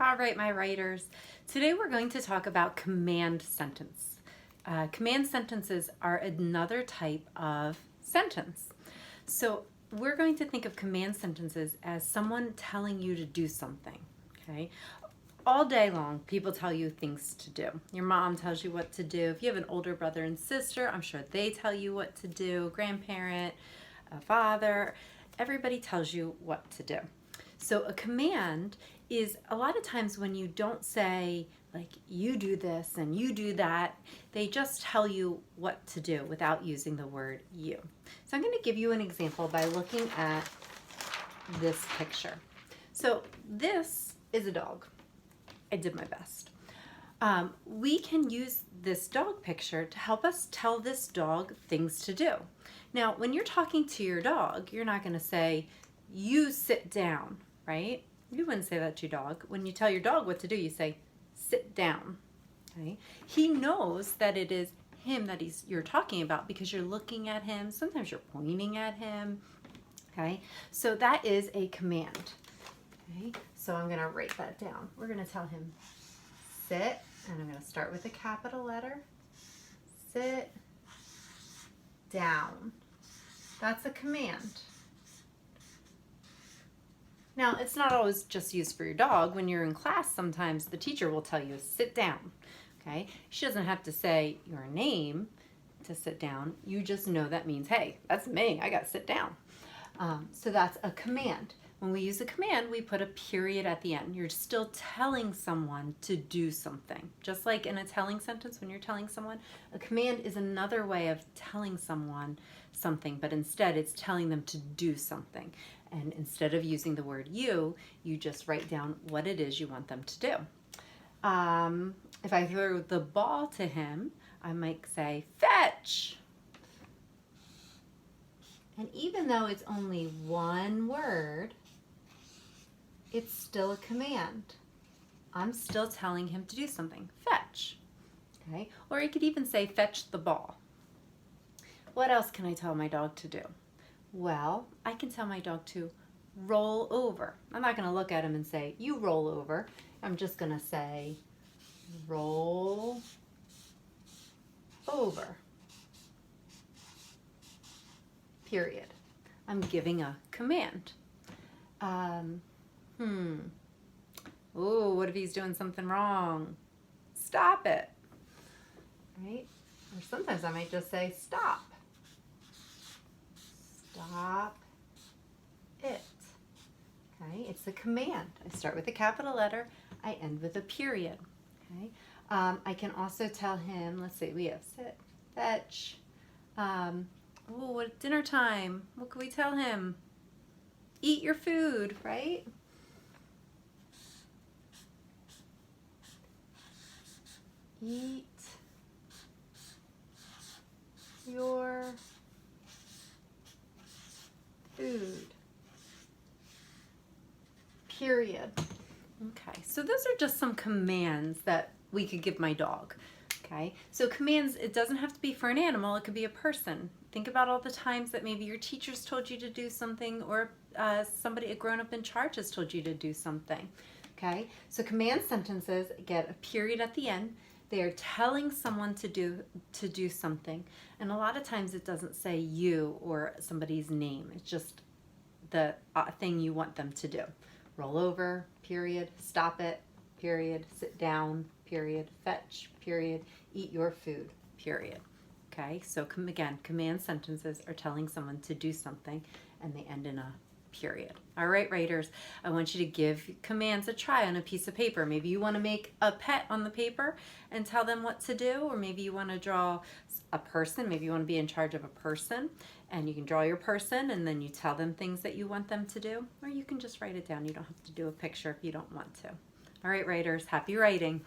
All right, my writers. Today we're going to talk about command sentence. Command sentences are another type of sentence. So we're going to think of command sentences as someone telling you to do something, okay? All day long, people tell you things to do. Your mom tells you what to do. If you have an older brother and sister, I'm sure they tell you what to do. Grandparent, a father, everybody tells you what to do. So a command is a lot of times when you don't say, like, you do this and you do that, they just tell you what to do without using the word you. So I'm going to give you an example by looking at this picture. So this is a dog. I did my best. We can use this dog picture to help us tell this dog things to do. Now, when you're talking to your dog, you're not going to say, you sit down, right? You wouldn't say that to your dog. When you tell your dog what to do, you say, sit down. Okay? He knows that it is him that you're talking about because you're looking at him. Sometimes you're pointing at him. Okay? So that is a command. Okay? So I'm going to write that down. We're going to tell him, sit, and I'm going to start with a capital letter. Sit down. That's a command. Now, it's not always just used for your dog. When you're in class, sometimes the teacher will tell you, sit down, okay? She doesn't have to say your name to sit down. You just know that means, hey, that's me, I gotta sit down. So that's a command. When we use a command, we put a period at the end. You're still telling someone to do something. Just like in a telling sentence, when you're telling someone, a command is another way of telling someone something, but instead it's telling them to do something. And instead of using the word you just write down what it is you want them to do. If I throw the ball to him, I might say, fetch. And even though it's only one word, it's still a command. I'm still telling him to do something. Fetch. Okay? Or you could even say, fetch the ball. What else can I tell my dog to do? Well, I can tell my dog to roll over. I'm not going to look at him and say, you roll over. I'm just going to say, roll over. Period. I'm giving a command. Oh, what if he's doing something wrong? Stop it. Right? Or sometimes I might just say, stop. Stop it. Okay, it's a command. I start with a capital letter. I end with a period. Okay. I can also tell him, let's see, we have sit, fetch. What dinner time? What can we tell him? Eat your food, right? Eat your food. Period. Okay, so those are just some commands that we could give my dog. Okay, so commands, it doesn't have to be for an animal, it could be a person. Think about all the times that maybe your teachers told you to do something, or somebody, a grown-up in charge, has told you to do something. Okay, so command sentences get a period at the end. They are telling someone to do something, and a lot of times it doesn't say you or somebody's name. It's just the thing you want them to do. Roll over, period. Stop it, period. Sit down, period. Fetch, period. Eat your food, period. Okay, so again, command sentences are telling someone to do something, and they end in a period. All right, writers, I want you to give commands a try on a piece of paper. Maybe you want to make a pet on the paper and tell them what to do, or maybe you want to draw a person. Maybe you want to be in charge of a person, and you can draw your person and then you tell them things that you want them to do, or you can just write it down. You don't have to do a picture if you don't want to. All right, writers, happy writing.